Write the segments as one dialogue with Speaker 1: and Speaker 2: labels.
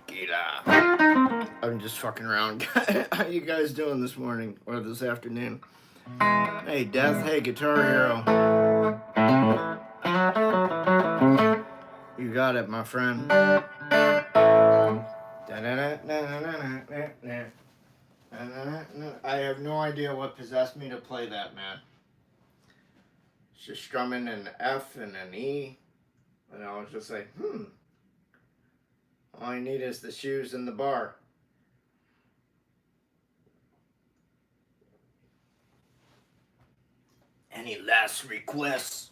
Speaker 1: Tequila. I'm just fucking around. How you guys doing this morning or this afternoon? Hey, Death. Hey, Guitar Hero. You got it, my friend. I have no idea what possessed me to play that, man. It's just strumming an F and an E. And I was just like, all I need is the shoes and the bar. Any last requests?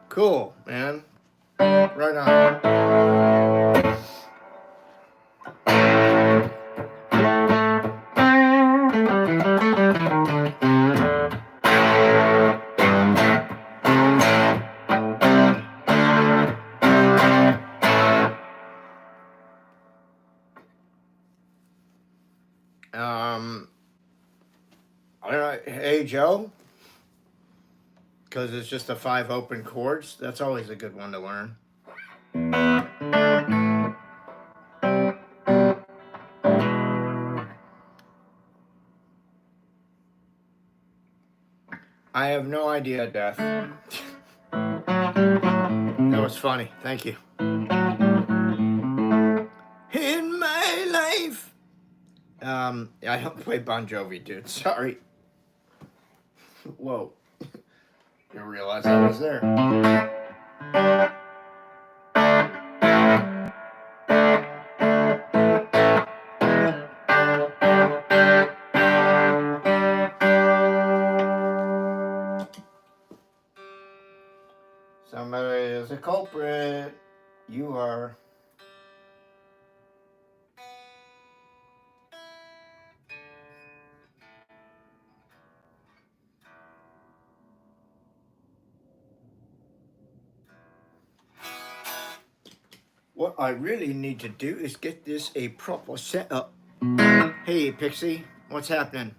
Speaker 1: Cool, man. Right on. All right. Hey, Joe. Because it's just the 5 open chords. That's always a good one to learn. I have no idea, Death. That was funny. Thank you. In my life. I don't play Bon Jovi, dude. Sorry. Whoa. You realize I was there. Somebody is a culprit. You are. What I really need to do is get this a proper setup. Hey, Pixie, what's happening?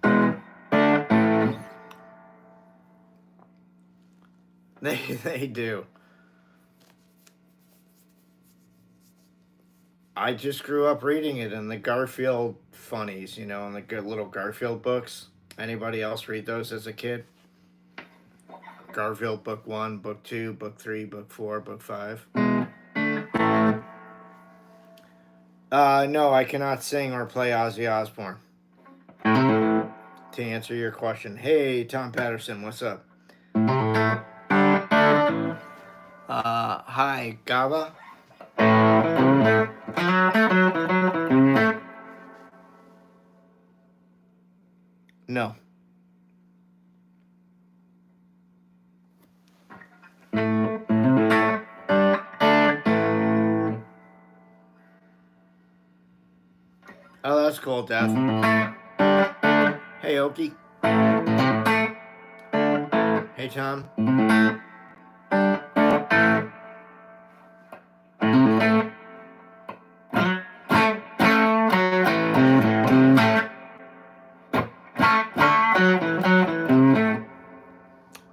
Speaker 1: They do. I just grew up reading it in the Garfield funnies, you know, in the good little Garfield books. Anybody else read those as a kid? Garfield book 1, book 2, book 3, book 4, book 5. No, I cannot sing or play Ozzy Osbourne. To answer your question, hey, Tom Patterson, what's up? Hi, Gaba. No. Oh, that's cool, Death. Hey, Okie. Hey, Tom.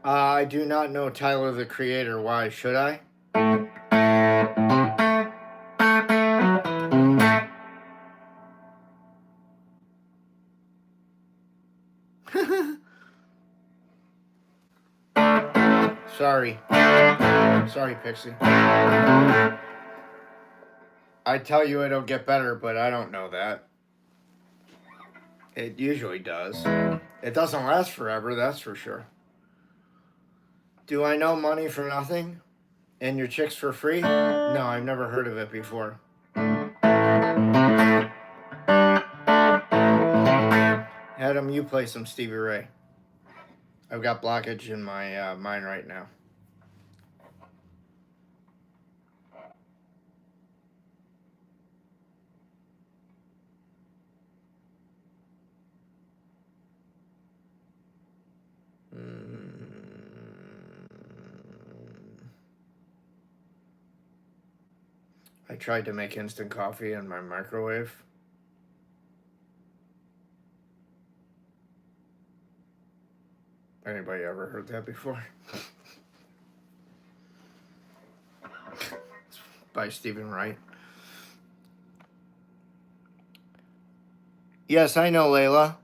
Speaker 1: I do not know Tyler, the Creator. Why should I? Sorry. Sorry, Pixie. I tell you it'll get better, but I don't know that. It usually does. It doesn't last forever, that's for sure. Do I know money for nothing? And your chicks for free? No, I've never heard of it before. Adam, you play some Stevie Ray. I've got blockage in my mind right now. I tried to make instant coffee in my microwave. Anybody ever heard that before? By Stephen Wright. Yes, I know Layla.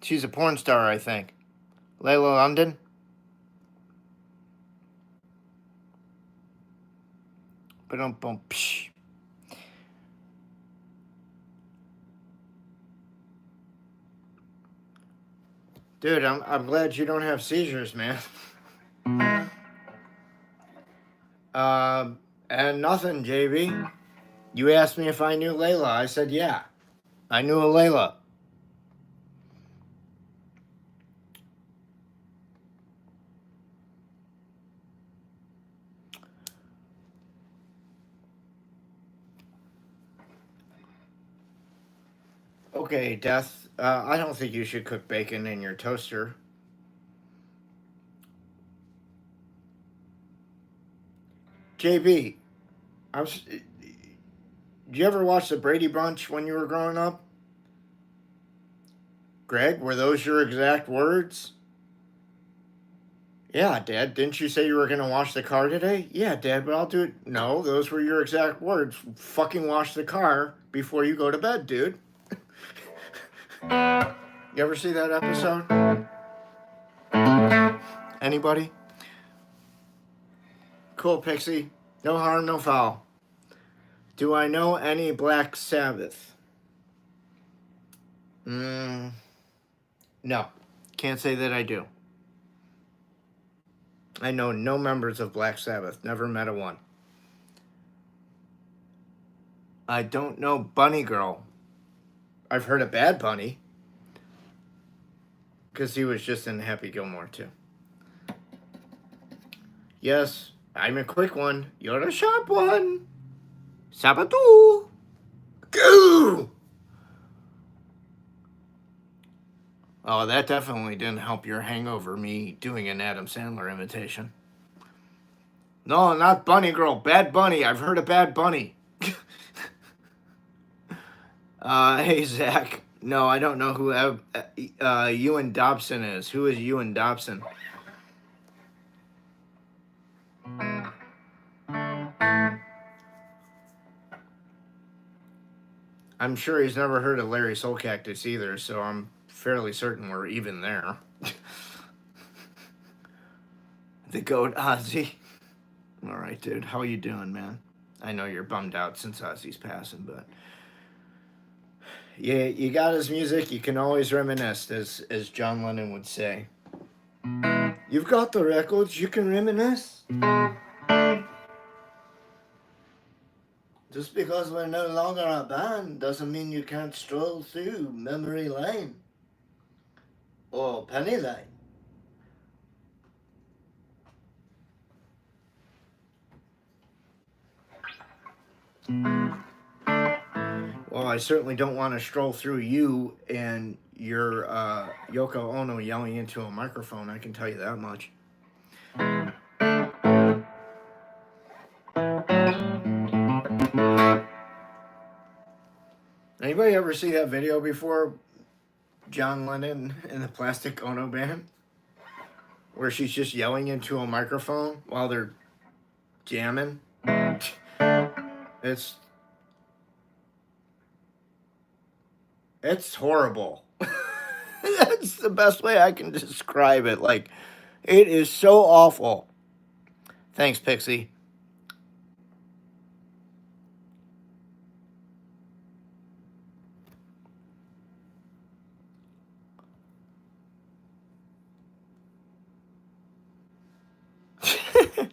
Speaker 1: She's a porn star, I think. Layla London. Ba-dum-bum, psh. Dude, I'm glad you don't have seizures, man. And nothing, JB. You asked me if I knew Layla. I said, yeah. I knew a Layla. Okay, Death. I don't think you should cook bacon in your toaster. JB, did you ever watch the Brady Bunch when you were growing up? Greg, were those your exact words? Yeah, Dad, didn't you say you were going to wash the car today? Yeah, Dad, but I'll do it. No, those were your exact words. Fucking wash the car before you go to bed, dude. You ever see that episode? Anybody? Cool, Pixie. No harm, no foul. Do I know any Black Sabbath? No. Can't say that I do. I know no members of Black Sabbath. Never met a one. I don't know Bunny Girl. I've heard of Bad Bunny. Because he was just in Happy Gilmore, too. Yes, I'm a quick one. You're a sharp one. Sabatu. Goo! Oh, that definitely didn't help your hangover, me doing an Adam Sandler imitation. No, not Bunny Girl. Bad Bunny. I've heard of Bad Bunny. Hey, Zach. No, I don't know who Ewan Dobson is. Who is Ewan Dobson? I'm sure he's never heard of Larry Soulcactus either, so I'm fairly certain we're even there. The goat Ozzy. All right, dude. How you doing, man? I know you're bummed out since Ozzy's passing, but yeah, you got his music. You can always reminisce, as John Lennon would say. You've got the records. You can reminisce. Just because we're no longer a band doesn't mean you can't stroll through memory lane or penny lane. Well, I certainly don't want to stroll through you and your Yoko Ono yelling into a microphone, I can tell you that much. Anybody ever see that video before? John Lennon and the Plastic Ono Band? Where she's just yelling into a microphone while they're jamming? It's horrible. That's the best way I can describe it. Like, it is so awful. Thanks, Pixie.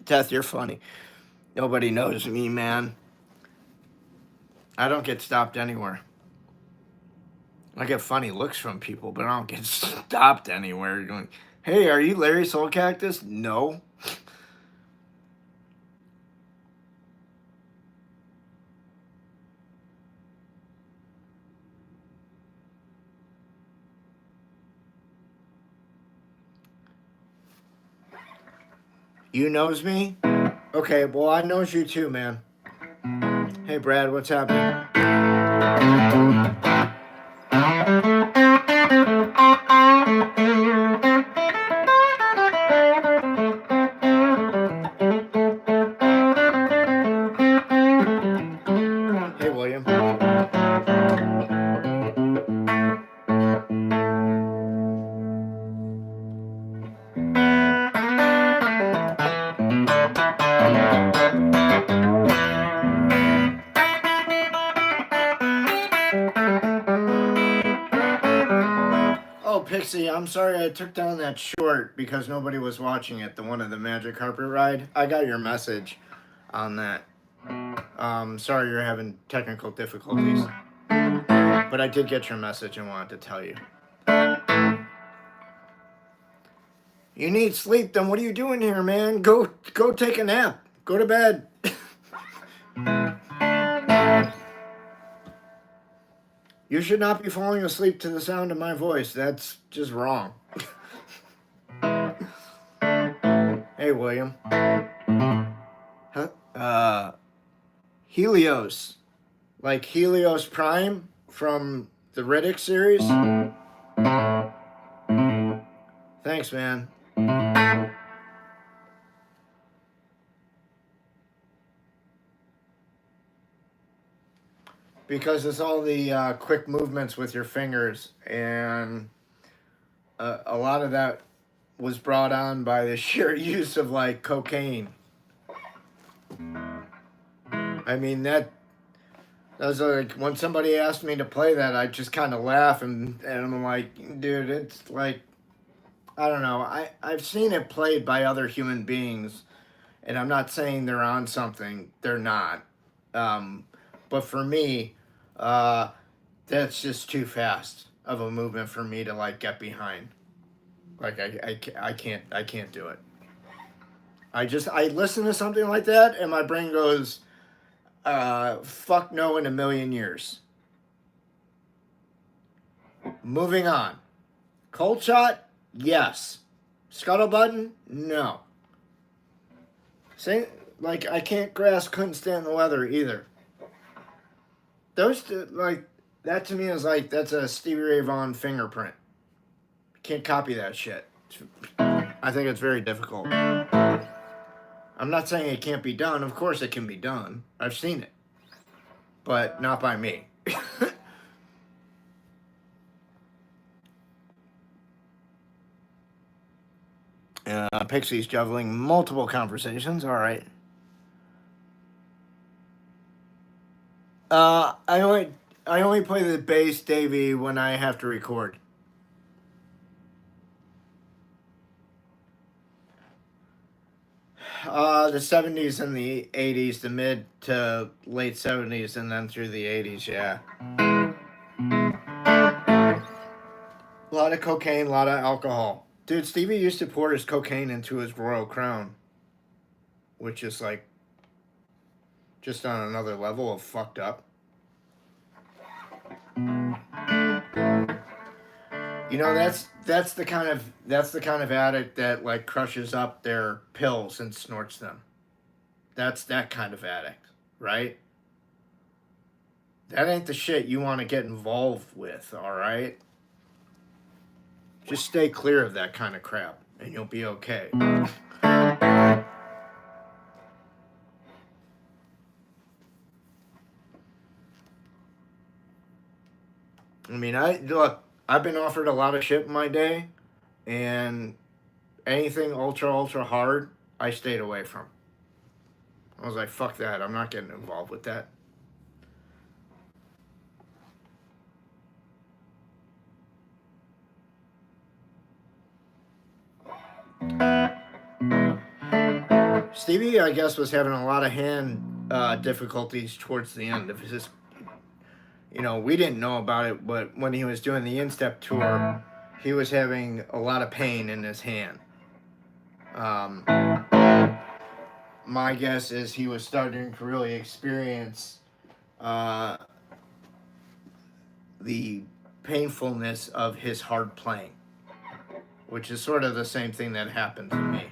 Speaker 1: Death, you're funny. Nobody knows me, man. I don't get stopped anywhere. I get funny looks from people, but I don't get stopped anywhere. Going, hey, are you Larry Soulcactus? No. You knows me? Okay, well, I knows you too, man. Hey, Brad, what's happening? Pixie, I'm sorry I took down that short because nobody was watching it, the one of the Magic Carpet Ride. I got your message on that. Sorry you're having technical difficulties. But I did get your message and wanted to tell you. You need sleep, then what are you doing here, man? Go take a nap. Go to bed. You should not be falling asleep to the sound of my voice. That's just wrong. Hey, William. Huh? Helios. Like Helios Prime from the Riddick series. Thanks, man. Because it's all the quick movements with your fingers, and a lot of that was brought on by the sheer use of like cocaine. I mean that was like when somebody asked me to play that, I just kind of laugh and I'm like, dude, it's like, I don't know. I've seen it played by other human beings, and I'm not saying they're on something. They're not. But for me, that's just too fast of a movement for me to like get behind. Like I can't do it. I listen to something like that and my brain goes, fuck no in a million years. Moving on. Cold shot, yes. Scuttle button, no. Same, like I can't grasp, couldn't stand the weather either. Those two, like, that to me is like, that's a Stevie Ray Vaughan fingerprint. Can't copy that shit. I think it's very difficult. I'm not saying it can't be done. Of course it can be done. I've seen it. But not by me. Pixie's juggling multiple conversations. All right. I only play the bass, Davey, when I have to record. The 70s and the 80s, the mid to late 70s, and then through the 80s, yeah. A lot of cocaine, a lot of alcohol. Dude, Stevie used to pour his cocaine into his Royal Crown, which is like just on another level of fucked up. You know, that's the kind of addict that like crushes up their pills and snorts them. That's that kind of addict, right? That ain't the shit you want to get involved with, all right? Just stay clear of that kind of crap and you'll be okay. I mean, I've been offered a lot of shit in my day, and anything ultra hard, I stayed away from. I was like, fuck that. I'm not getting involved with that. Stevie, I guess, was having a lot of hand difficulties towards the end of his. You know, we didn't know about it, but when he was doing the Instep tour, he was having a lot of pain in his hand. My guess is he was starting to really experience the painfulness of his hard playing, which is sort of the same thing that happened to me.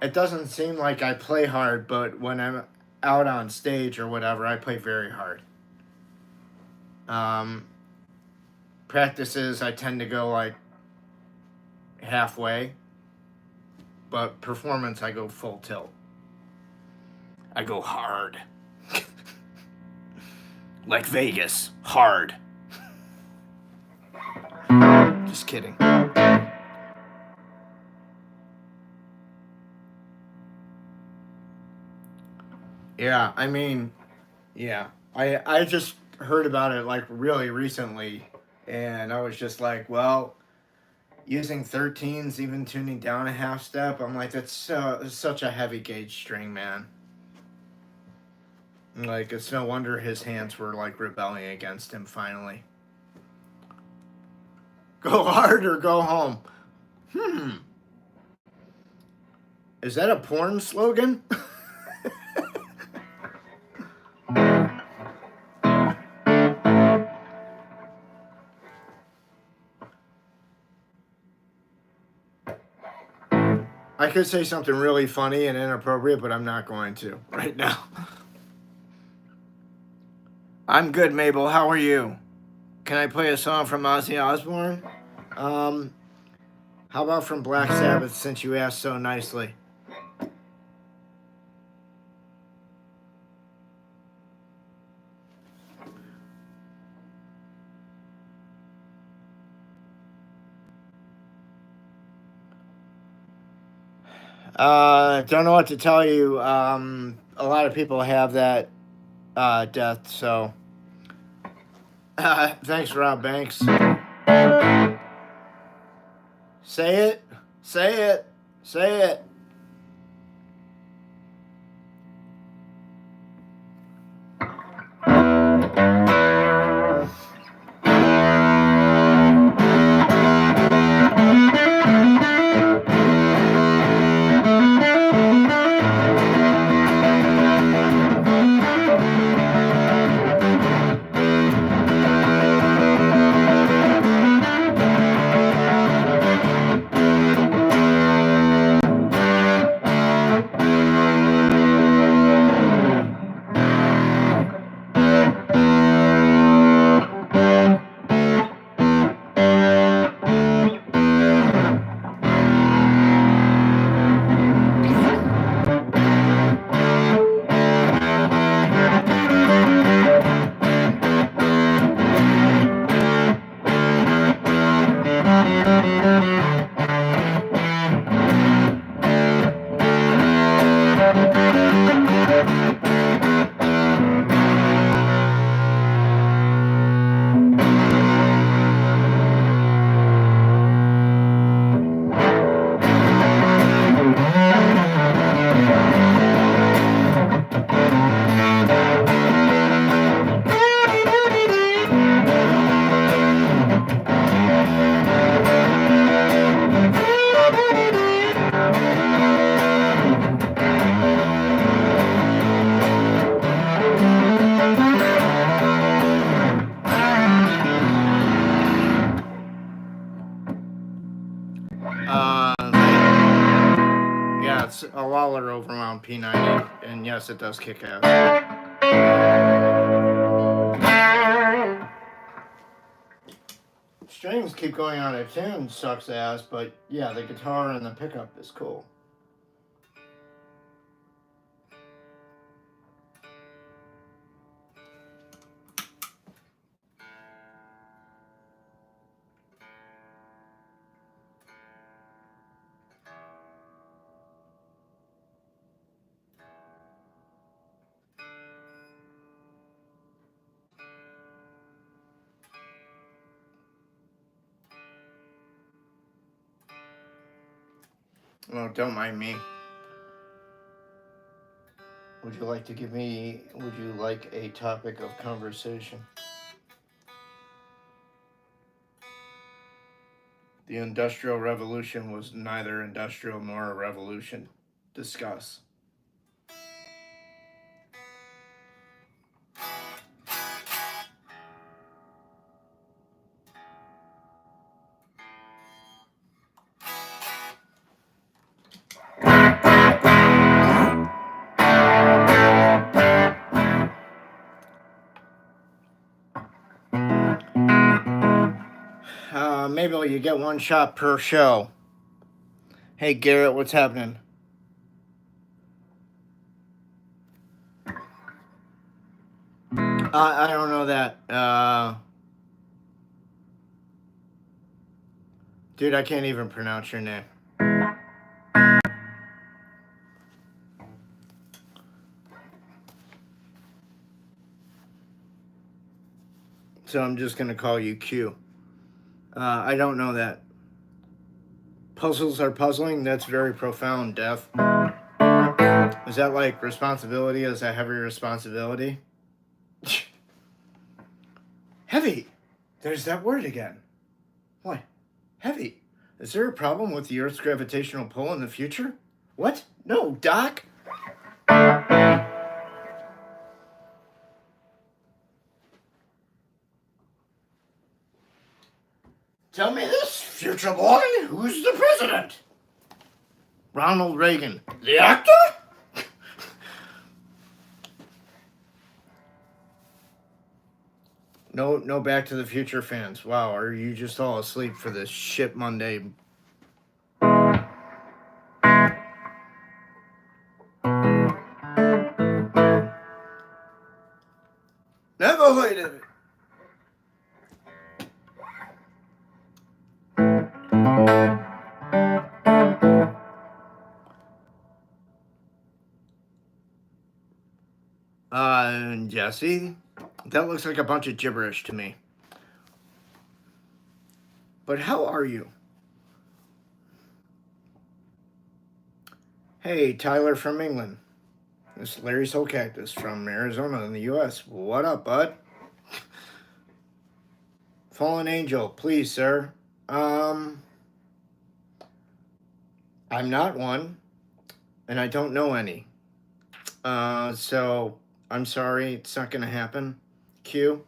Speaker 1: It doesn't seem like I play hard, but when I'm out on stage or whatever, I play very hard. Practices, I tend to go like halfway, but performance, I go full tilt. I go hard. Like Vegas, hard. Just kidding. Yeah, I mean, yeah. I just heard about it like really recently, And I was just like, well, using 13s, even tuning down a half step, I'm like, that's such a heavy gauge string, man. Like, it's no wonder his hands were like rebelling against him finally. Go hard or go home. Is that a porn slogan? I could say something really funny and inappropriate, but I'm not going to right now. I'm good, Mabel. How are you? Can I play a song from Ozzy Osbourne? How about from Black Sabbath, since you asked so nicely? Don't know what to tell you. A lot of people have that death, so. Thanks, Rob Banks. Say it. Say it. Say it. Yeah, it's a Lawler over on P90, and yes, it does kick ass. Strings keep going out of tune, sucks ass, but yeah, the guitar and the pickup is cool. Well, don't mind me. Would you like a topic of conversation? The Industrial Revolution was neither industrial nor a revolution. Discuss. Maybe you get one shot per show. Hey, Garrett, what's happening? I don't know that. Dude, I can't even pronounce your name. So I'm just going to call you Q. I don't know that. Puzzles are puzzling? That's very profound, Death. Is that like responsibility? Is that heavy responsibility? Heavy! There's that word again. Why? Heavy. Is there a problem with the Earth's gravitational pull in the future? What? No, Doc! Tell me this, future boy. Who's the president? Ronald Reagan. The actor? No Back to the Future fans. Wow, are you just all asleep for this shit Monday? Never heard of it. Jesse, that looks like a bunch of gibberish to me. But how are you? Hey, Tyler from England. This is Larry Soulcactus from Arizona in the U.S. What up, bud? Fallen Angel, please, sir. I'm not one, and I don't know any. So I'm sorry, it's not gonna happen. Q.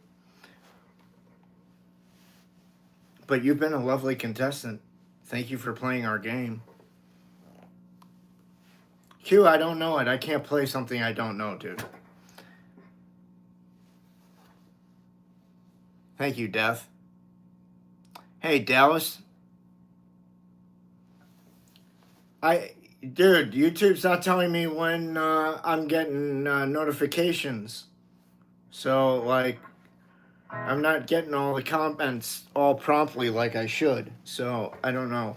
Speaker 1: But you've been a lovely contestant. Thank you for playing our game. Q, I don't know it. I can't play something I don't know, dude. Thank you, Death. Hey, Dallas. Dude, YouTube's not telling me when I'm getting notifications. So, like, I'm not getting all the comments all promptly like I should. So, I don't know.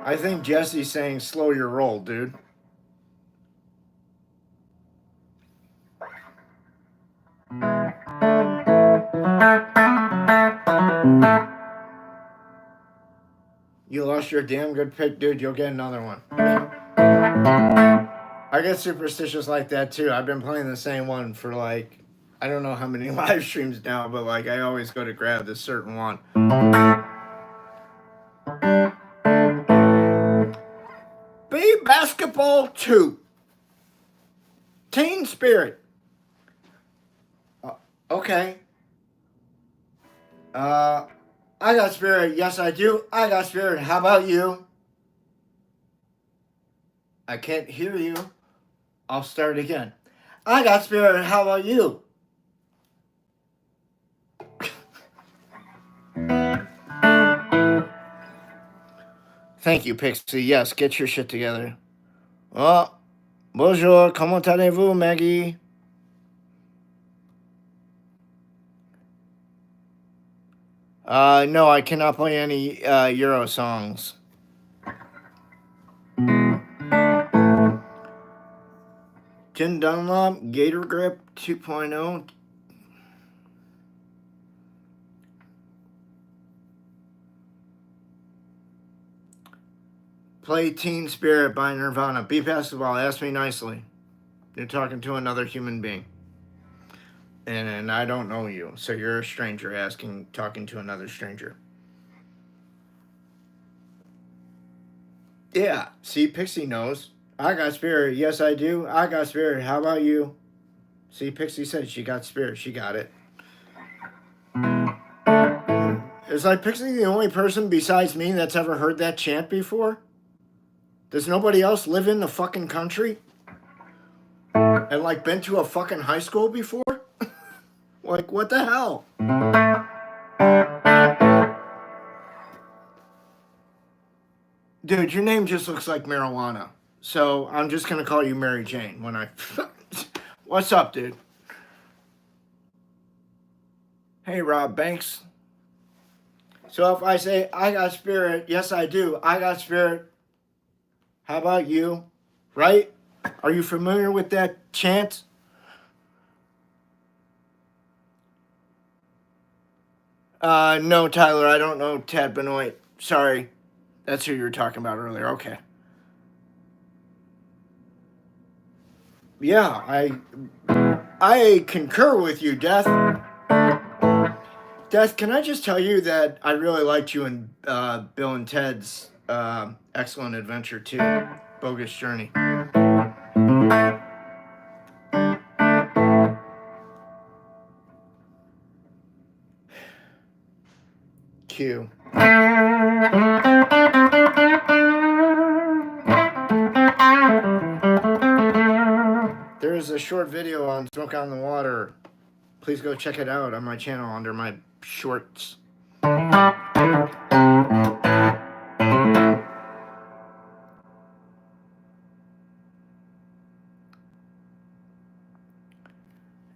Speaker 1: I think Jesse's saying slow your roll, dude. You lost your damn good pick, dude. You'll get another one. I get superstitious like that, too. I've been playing the same one for, like, I don't know how many live streams now, but, like, I always go to grab this certain one. Be Basketball 2. Teen Spirit. Okay. I got spirit. Yes, I do. I got spirit. How about you? I can't hear you. I'll start again. I got spirit. How about you? Thank you, Pixie. Yes, get your shit together. Oh, bonjour. Comment allez-vous, Maggie? No, I cannot play any Euro songs. Jim Dunlop, Gator Grip 2.0. Play Teen Spirit by Nirvana. Be basketball. Ask me nicely. You're talking to another human being. And I don't know you. So you're a stranger talking to another stranger. Yeah. See, Pixie knows. I got spirit. Yes, I do. I got spirit. How about you? See, Pixie said she got spirit. She got it. Is like Pixie the only person besides me that's ever heard that chant before? Does nobody else live in the fucking country? And like been to a fucking high school before? Like, what the hell? Dude, your name just looks like marijuana. So I'm just gonna call you Mary Jane when I... What's up, dude? Hey, Rob Banks. So if I say, I got spirit, yes, I do. I got spirit. How about you? Right? Are you familiar with that chant? No, Tyler, I don't know Tad Benoit. Sorry. That's who you were talking about earlier. Okay. Yeah, I concur with you, Death. Death, can I just tell you that I really liked you in Bill and Ted's Excellent Adventure 2, Bogus Journey. Q. There is a short video on Smoke on the Water. Please go check it out on my channel under my shorts.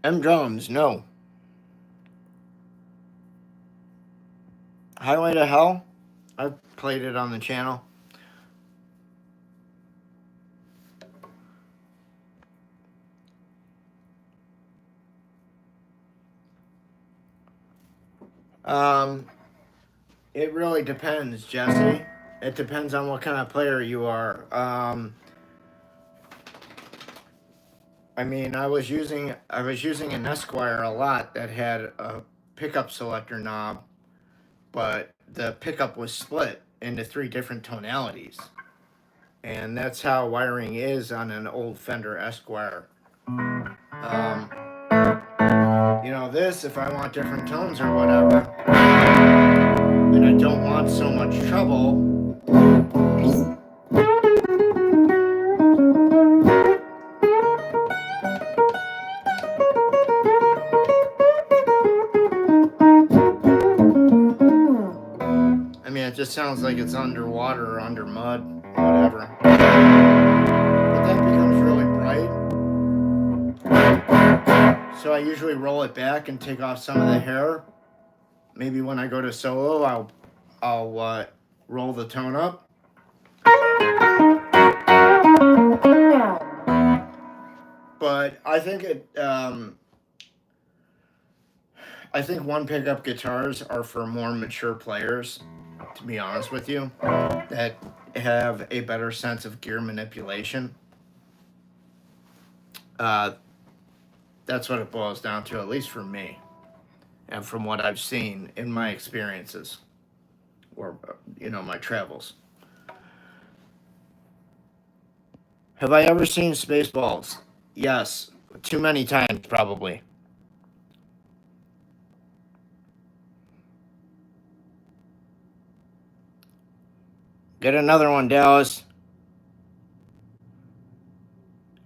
Speaker 1: M Drums, no. Highway to Hell, I've played it on the channel. It really depends, Jesse. It depends on what kind of player you are. I mean, I was using an Esquire a lot that had a pickup selector knob, but the pickup was split into 3 different tonalities. And that's how wiring is on an old Fender Esquire. You know, this, if I want different tones or whatever, and I don't want so much trouble, I mean, it just sounds like it's underwater or under mud, whatever. But that becomes really bright. So I usually roll it back and take off some of the hair. Maybe when I go to solo, I'll roll the tone up. But I think I think one pickup guitars are for more mature players, to be honest with you, that have a better sense of gear manipulation. That's what it boils down to, at least for me, and from what I've seen in my experiences, or, you know, my travels. Have I ever seen Spaceballs? Yes, too many times, probably. Get another one, Dallas.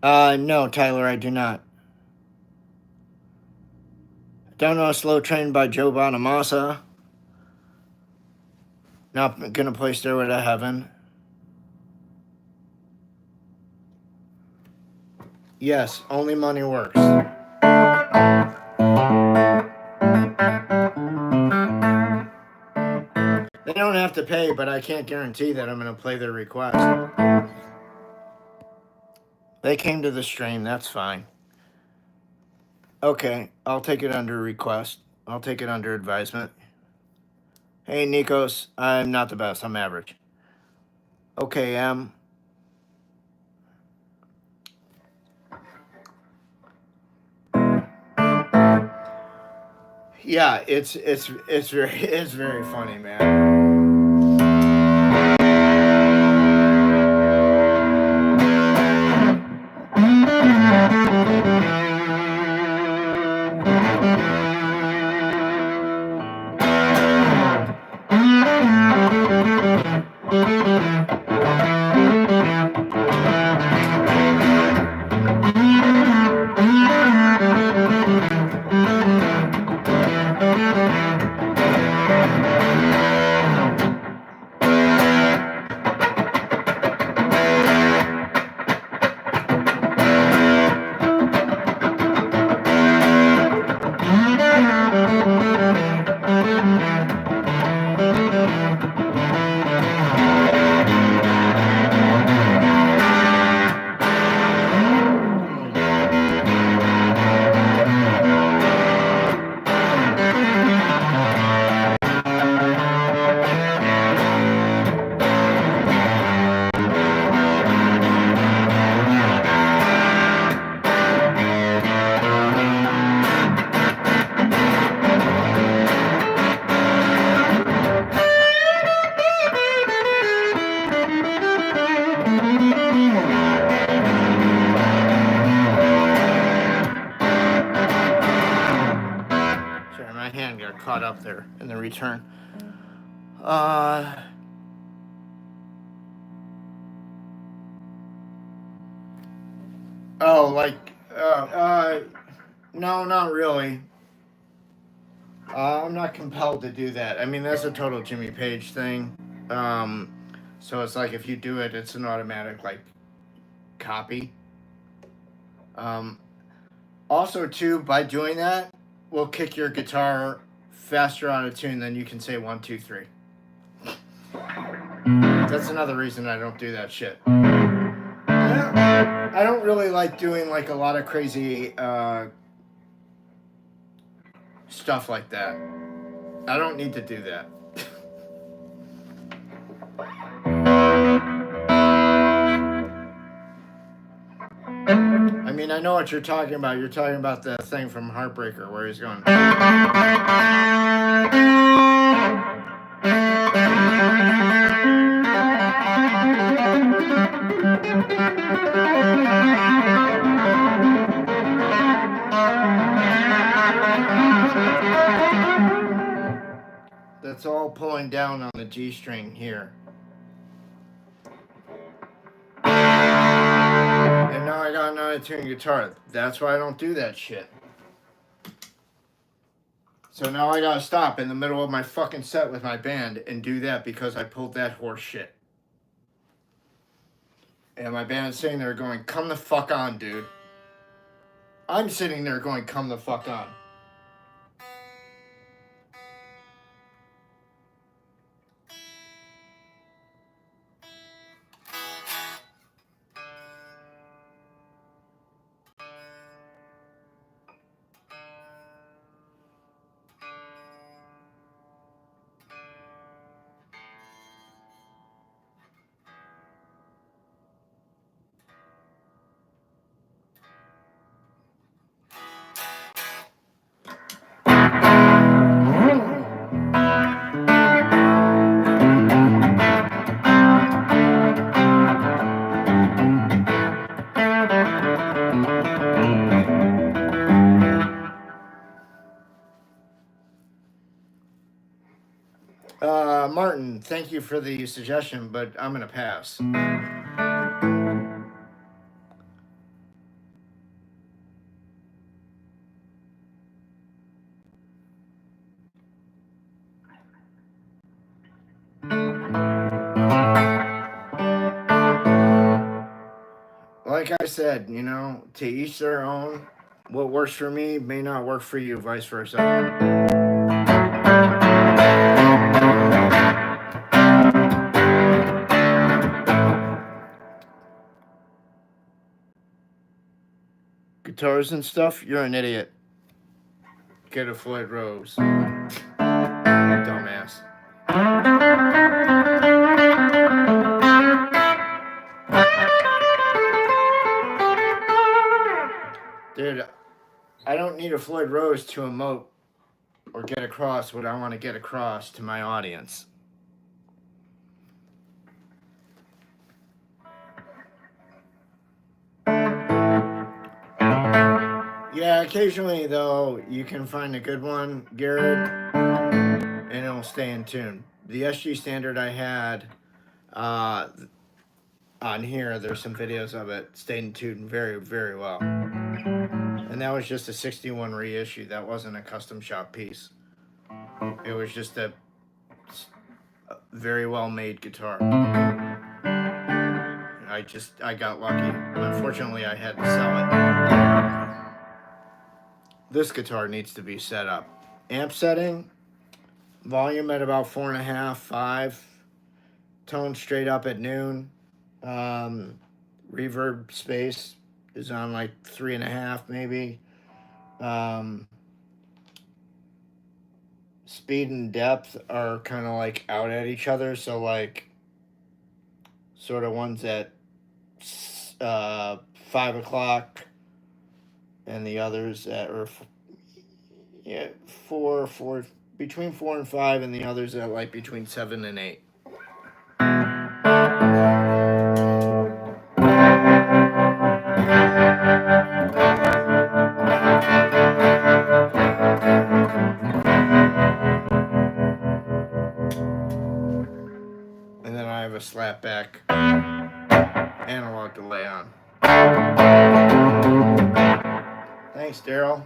Speaker 1: No, Tyler, I do not. Don't know Slow Train by Joe Bonamassa. Not gonna play Stairway to Heaven. Yes, Only Money Works. They don't have to pay, but I can't guarantee that I'm gonna play their request. They came to the stream, that's fine. Okay, I'll take it under request. I'll take it under advisement. Hey, Nikos, I'm not the best. I'm average. Okay, yeah, it's very funny, man. caught up there in the return. Oh, like, no, not really. I'm not compelled to do that. I mean, that's a total Jimmy Page thing. So it's like if you do it, it's an automatic, like, copy. Also, too, by doing that, will kick your guitar faster out of tune than you can say 1, 2, 3. That's another reason I don't do that shit. I don't really like doing like a lot of crazy stuff like that. I don't need to do that. I mean, I know what you're talking about. You're talking about the thing from Heartbreaker where he's going. That's all pulling down on the G string here. And now I got an out-of-tune guitar. That's why I don't do that shit. So now I gotta stop in the middle of my fucking set with my band and do that because I pulled that horse shit. And my band's sitting there going, come the fuck on, dude. I'm sitting there going, come the fuck on. Martin, thank you for the suggestion, but I'm going to pass. Like I said, you know, to each their own. What works for me may not work for you, vice versa. Guitars and stuff, you're an idiot. Get a Floyd Rose. Dumbass. Dude, I don't need a Floyd Rose to emote or get across what I want to get across to my audience. Yeah, occasionally, though, you can find a good one, Garrett, and it'll stay in tune. The SG standard I had on here, there's some videos of it, stayed in tune very, very well. And that was just a 61 reissue. That wasn't a custom shop piece. It was just a very well made guitar. I got lucky. Unfortunately, I had to sell it. This guitar needs to be set up. Amp setting, volume at about 4.5, 5. Tone straight up at noon. Reverb space is on like 3.5 maybe. Speed and depth are kind of like out at each other, so like sort of one's at 5 o'clock and the others at four between 4 and 5, and the others at like between 7 and 8. back analog delay on. Thanks, Daryl.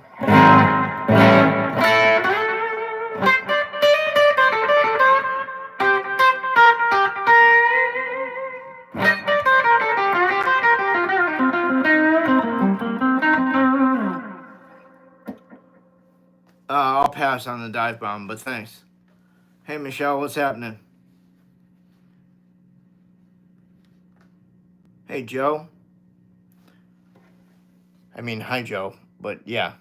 Speaker 1: I'll pass on the dive bomb, but thanks. Hey, Michelle, what's happening? Hey, Joe. I mean, hi, Joe, but yeah.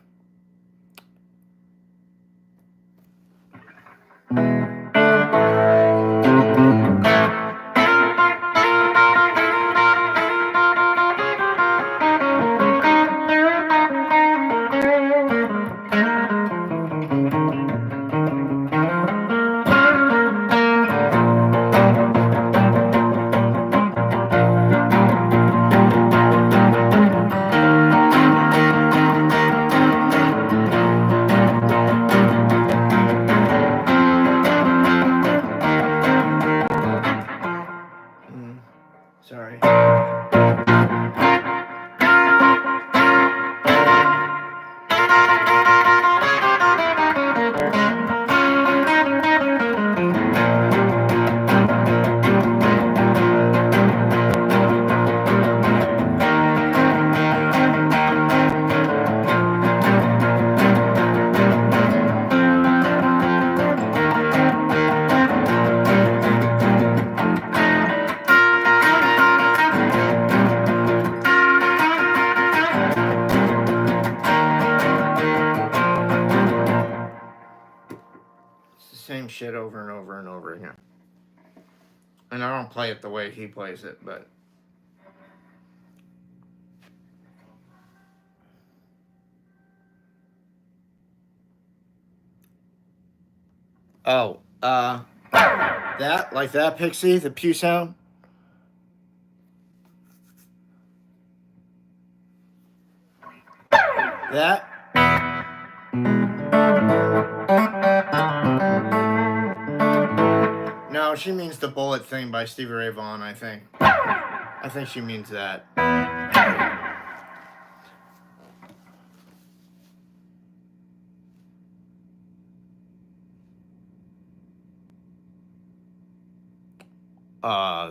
Speaker 1: Sorry. Same shit over and over and over again. And I don't play it the way he plays it, but... Oh, that? Like that, Pixie? The pew sound? That? No, she means the Bullet thing by Stevie Ray Vaughan, I think. I think she means that.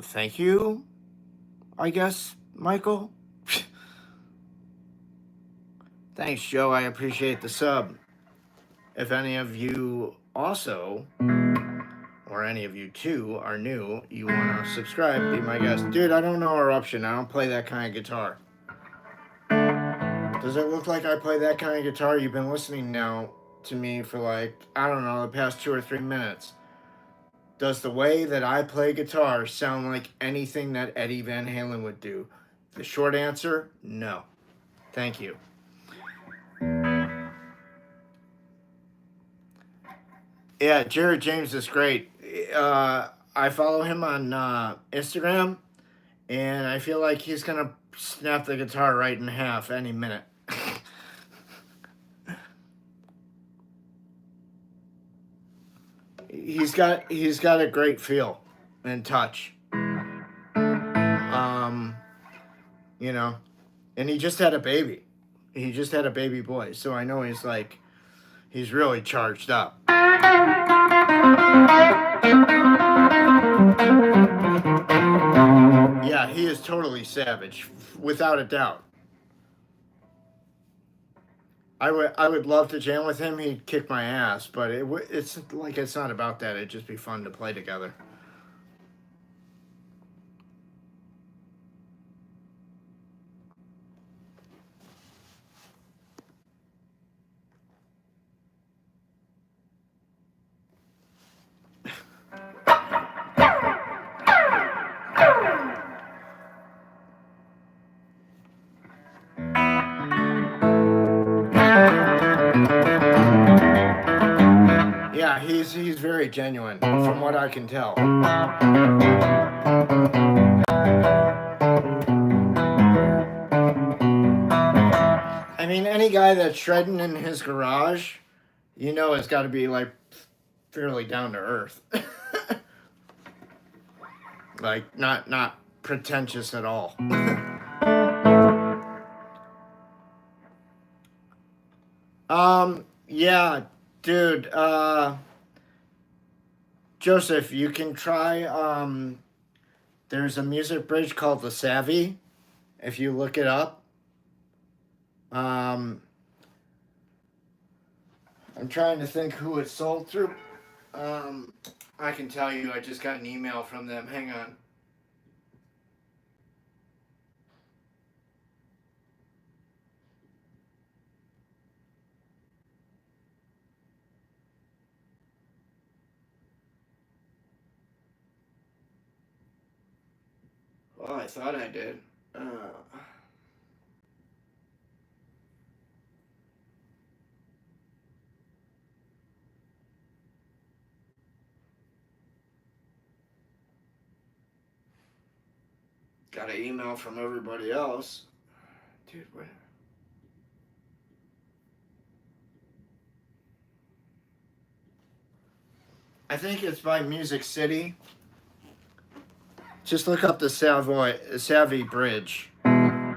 Speaker 1: Thank you, I guess, Michael. Thanks, Joe. I appreciate the sub. If any of you also, or any of you too, are new, you want to subscribe, be my guest. Dude, I don't know Eruption. I don't play that kind of guitar. Does it look like I play that kind of guitar? You've been listening now to me for like, I don't know, the past 2 or 3 minutes. Does the way that I play guitar sound like anything that Eddie Van Halen would do? The short answer, no. Thank you. Yeah, Jared James is great. I follow him on Instagram, and I feel like he's going to snap the guitar right in half any minute. He's got a great feel and touch. You know, and he just had a baby. He just had a baby boy, so I know he's really charged up. Yeah, he is totally savage, without a doubt. I would love to jam with him. He'd kick my ass, but it's not about that. It'd just be fun to play together. Yeah, he's very genuine, from what I can tell. I mean, any guy that's shredding in his garage, you know, has got to be like fairly down to earth. Like, not pretentious at all. Yeah, dude, Joseph, you can try, there's a music bridge called The Savvy, if you look it up. I'm trying to think who it sold through. I can tell you, I just got an email from them. Hang on. Well, I thought I did. Got an email from everybody else. Dude, where? I think it's by Music City. Just look up the Savvy Bridge. And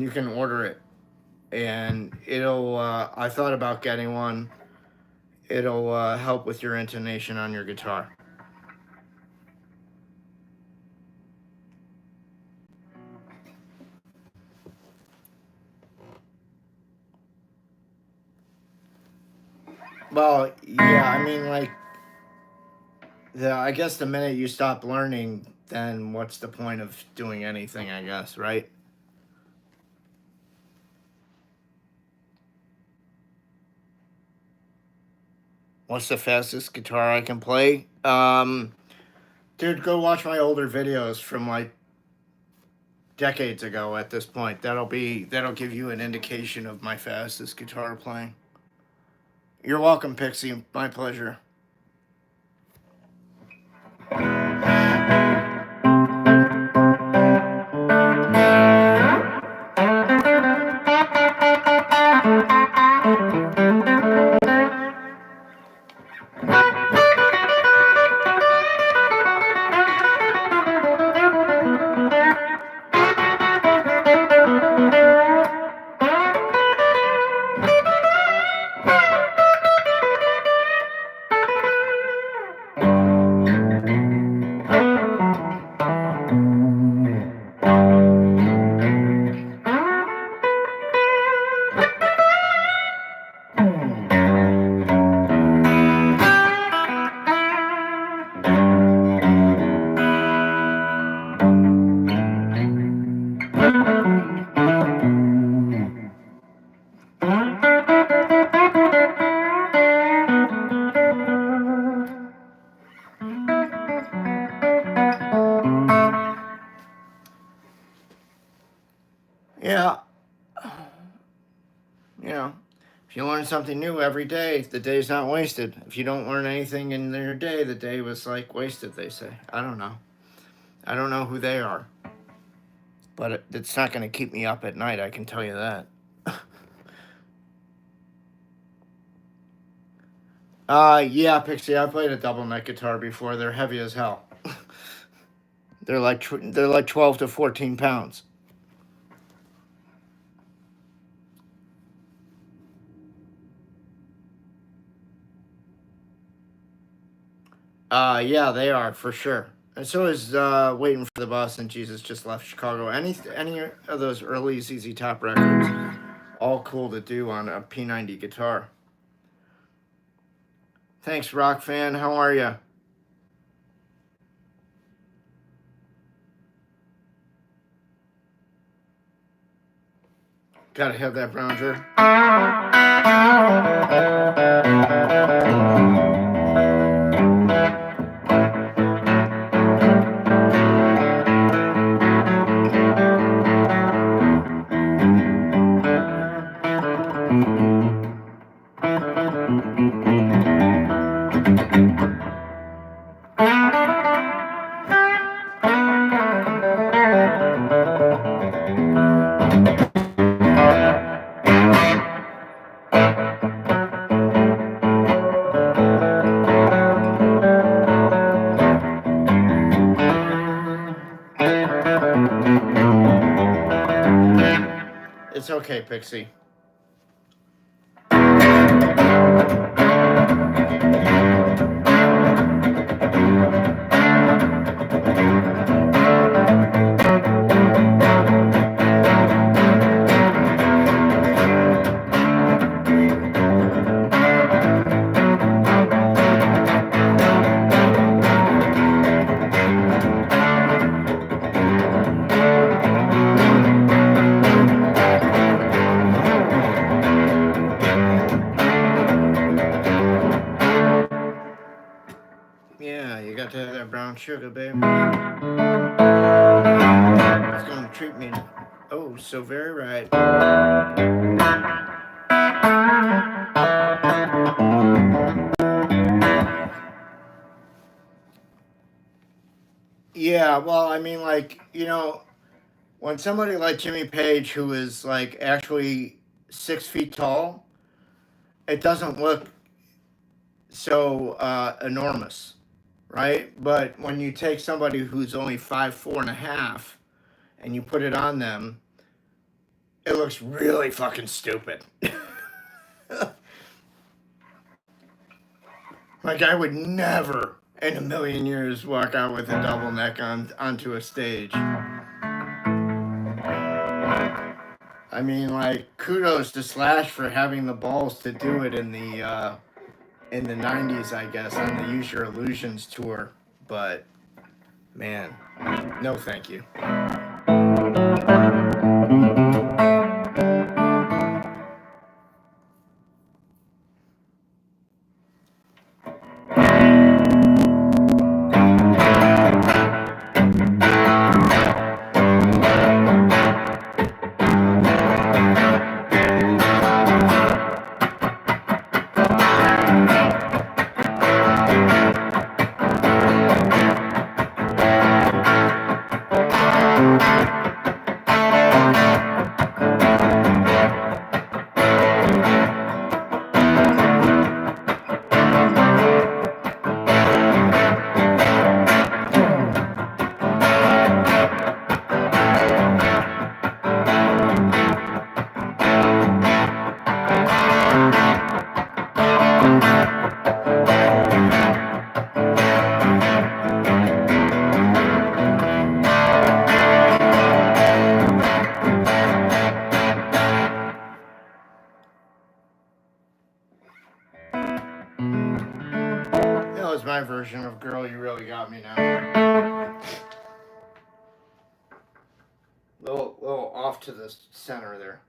Speaker 1: you can order it. And it'll, I thought about getting one. It'll help with your intonation on your guitar. Well, yeah, I mean, like, I guess the minute you stop learning, then what's the point of doing anything, I guess, right? What's the fastest guitar I can play? Dude, go watch my older videos from, like, decades ago at this point. That'll give you an indication of my fastest guitar playing. You're welcome, Pixie. My pleasure. Yeah. You know, if you learn something new every day, the day's not wasted. If you don't learn anything in your day, the day was like wasted, they say. I don't know. I don't know who they are. But it's not going to keep me up at night, I can tell you that. Yeah, Pixie, I played a double neck guitar before. They're heavy as hell. they're like 12 to 14 pounds. Yeah, they are for sure. And so is Waiting for the Bus and Jesus Just Left Chicago. Any of those early ZZ Top records, all cool to do on a P90 guitar. Thanks, Rock Fan. How are you? Gotta have that Browser. It's okay, Pixie. To have that brown sugar, baby. It's gonna treat me, oh, so very right. Yeah, well, I mean, like, you know, when somebody like Jimmy Page, who is like actually 6 feet tall, it doesn't look so enormous. Right? But when you take somebody who's only 5'4.5" and you put it on them, it looks really fucking stupid. Like I would never in a million years walk out with a double neck onto a stage. I mean, like, kudos to Slash for having the balls to do it in the 90s, I guess, on the Use Your Illusions tour. But, man, no thank you. My version of Girl, You Really Got Me Now. Little off to the center there.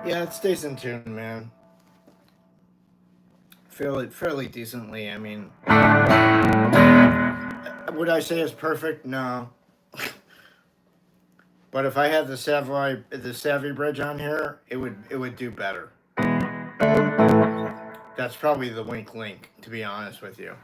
Speaker 1: Yeah, it stays in tune, man. Fairly decently. I mean, would I say it's perfect? No. But if I had the Savvy Bridge on here, it would do better. That's probably the wink link, to be honest with you.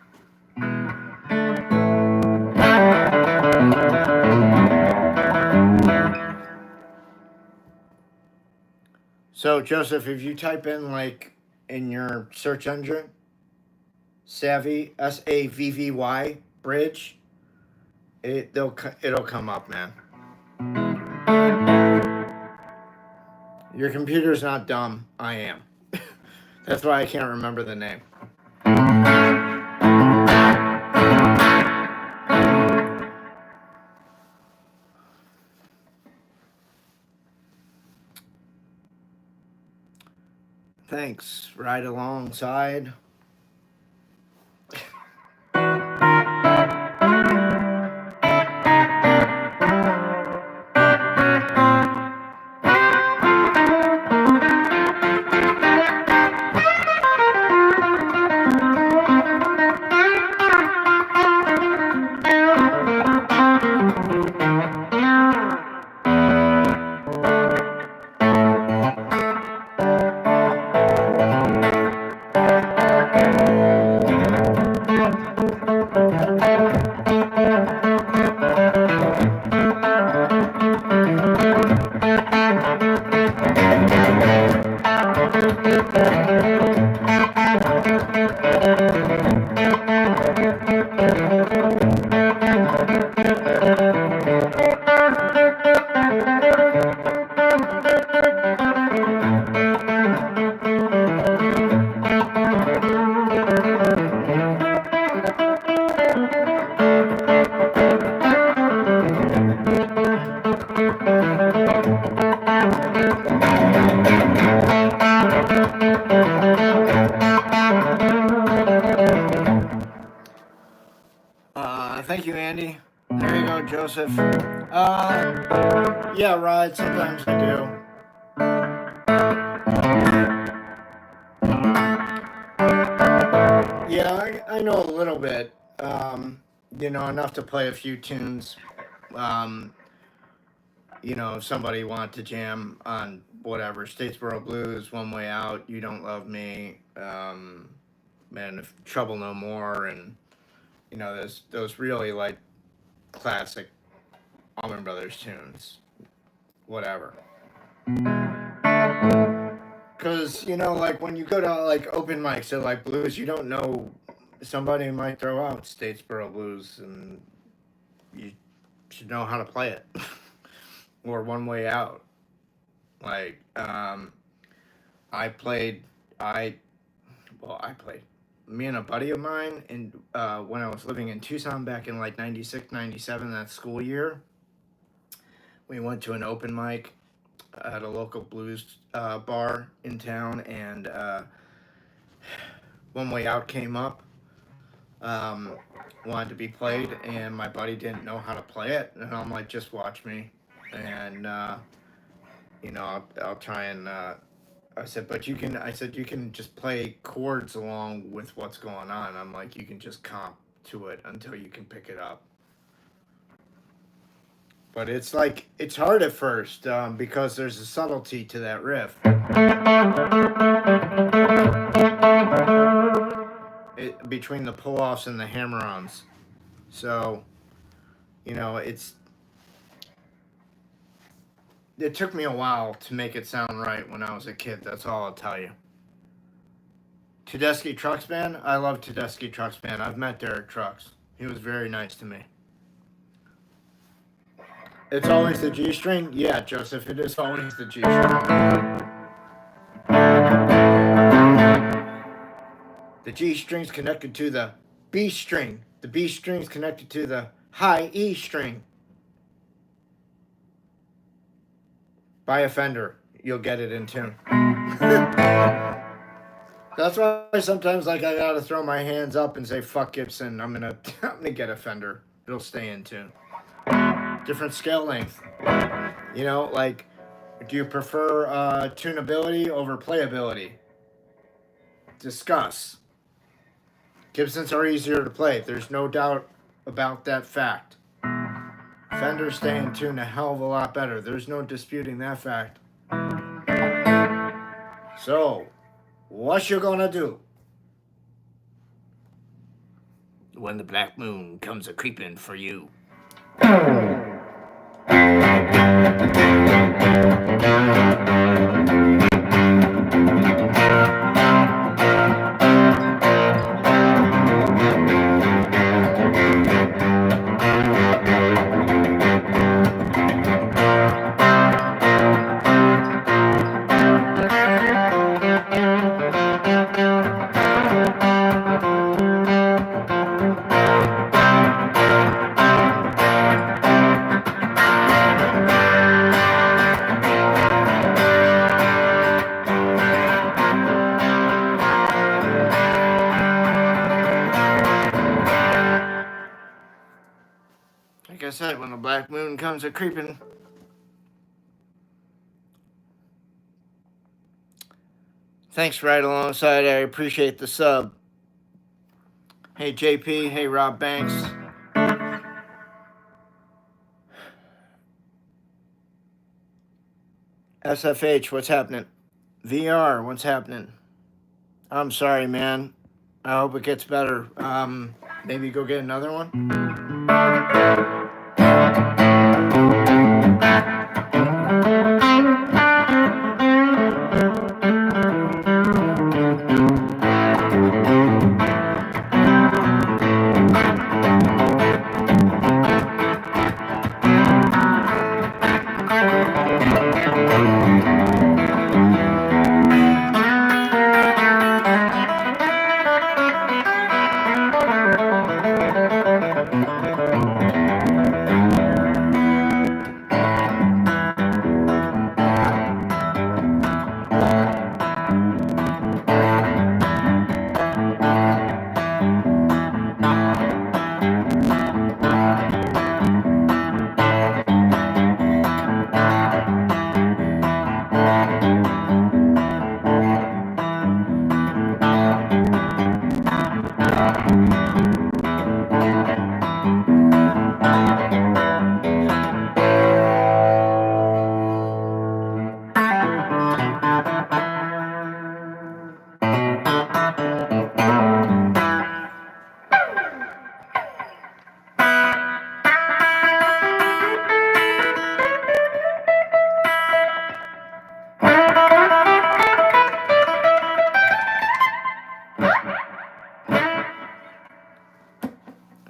Speaker 1: So, Joseph, if you type in, like, in your search engine, Savvy, SAVVY, bridge, it'll come up, man. Your computer's not dumb. I am. That's why I can't remember the name. Thanks. Right alongside. Thank you, Andy. There you go, Joseph. Yeah, Rod, sometimes I do. Yeah, I know a little bit. You know, enough to play a few tunes. You know, if somebody wanted to jam on whatever, Statesboro Blues, One Way Out, You Don't Love Me, Man, if Trouble No More, and, you know, those really, like, classic Allman Brothers tunes. Whatever. Because, you know, like, when you go to, like, open mics at, like, blues, you don't know, somebody might throw out Statesboro Blues, and you should know how to play it. Or One Way Out. Like, I played, me and a buddy of mine, and when I was living in Tucson back in like 96, 97, that school year, we went to an open mic at a local blues bar in town, and One Way Out came up, wanted to be played, and my buddy didn't know how to play it, and I'm like, just watch me, and you know, I'll try and I said, but you can just play chords along with what's going on. I'm like, you can just comp to it until you can pick it up. But it's like, it's hard at first because there's a subtlety to that riff. Between the pull-offs and the hammer-ons. So, you know, it took me a while to make it sound right when I was a kid. That's all I'll tell you. Tedeschi Trucks Band? I love Tedeschi Trucks Band. I've met Derek Trucks. He was very nice to me. It's always the G string? Yeah, Joseph, it is always the G string. The G string's connected to the B string. The B string's connected to the high E string. Buy a Fender. You'll get it in tune. That's why sometimes, like, I gotta throw my hands up and say, fuck Gibson, I'm gonna get a Fender. It'll stay in tune. Different scale length. You know, like, do you prefer tunability over playability? Discuss. Gibsons are easier to play. There's no doubt about that fact. Fenders stay in tune a hell of a lot better. There's no disputing that fact. So, what you gonna do when the black moon comes a creeping for you? Like I said, when the black moon comes a creeping. Thanks right alongside. I appreciate the sub. Hey JP, hey Rob Banks. SFH, what's happening? VR, what's happening? I'm sorry, man. I hope it gets better. Maybe go get another one?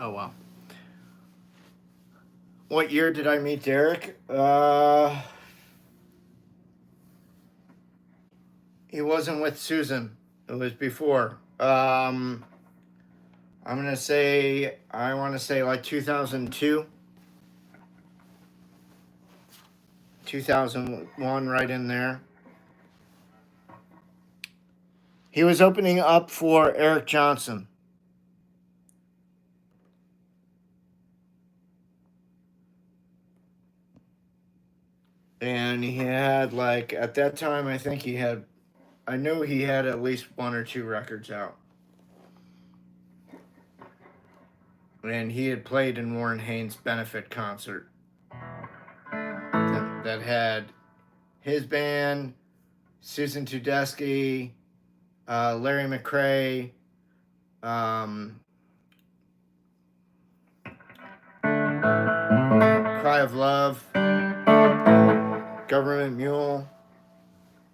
Speaker 1: Oh, well. What year did I meet Derek? He wasn't with Susan. It was before. I'm going to say, I want to say like 2002. 2001, right in there. He was opening up for Eric Johnson. And he had, like, at that time, I think he had, I knew he had at least 1 or 2 records out. And he had played in Warren Haynes' benefit concert that had his band, Susan Tedeschi, Larry McRae, Cry of Love, Government Mule.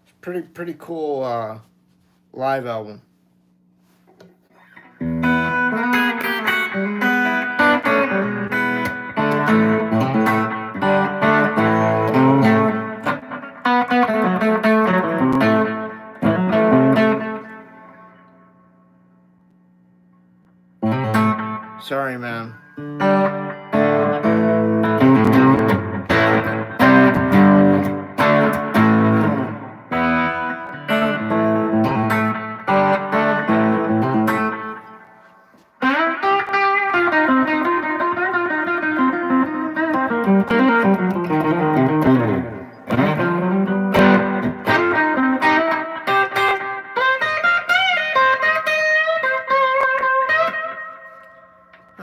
Speaker 1: It's pretty cool live album. Sorry, man.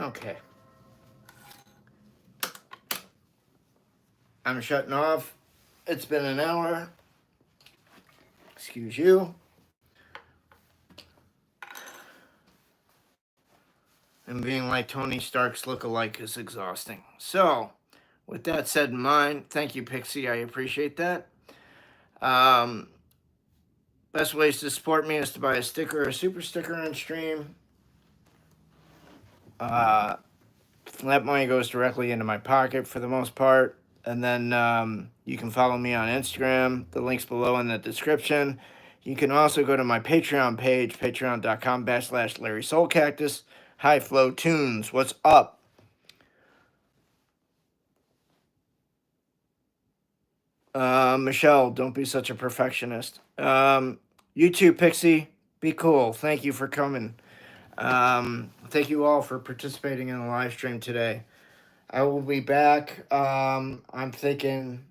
Speaker 1: Okay. I'm shutting off. It's been an hour. Excuse you. And being like Tony Stark's look-alike is exhausting. So, with that said in mind, thank you, Pixie. I appreciate that. Best ways to support me is to buy a sticker or a super sticker on stream. That money goes directly into my pocket for the most part. And then you can follow me on Instagram. The link's below in the description. You can also go to my Patreon page, patreon.com/Larry Soulcactus. High Flow Tunes. What's up? Michelle, don't be such a perfectionist. You too, Pixie. Be cool. Thank you for coming. Thank you all for participating in the live stream today. I will be back. I'm thinking,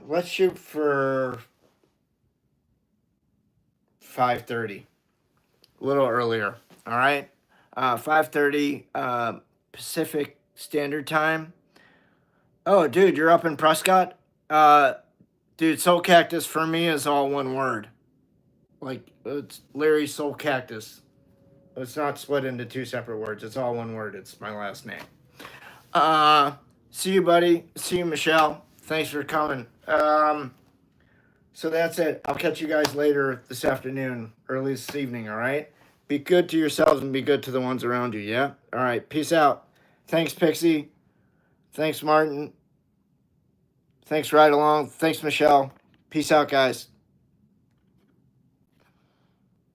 Speaker 1: let's shoot for 5:30. A little earlier. All right. 5:30 Pacific Standard Time. Oh, dude, you're up in Prescott? Dude, Soulcactus for me is all one word. Like, it's Larry Soulcactus. It's not split into 2 separate words. It's all one word. It's my last name. See you, buddy. See you, Michelle. Thanks for coming. So that's it. I'll catch you guys later this afternoon, early this evening, all right? Be good to yourselves and be good to the ones around you, yeah? All right, peace out. Thanks, Pixie. Thanks, Martin. Thanks, Ride Along. Thanks, Michelle. Peace out, guys.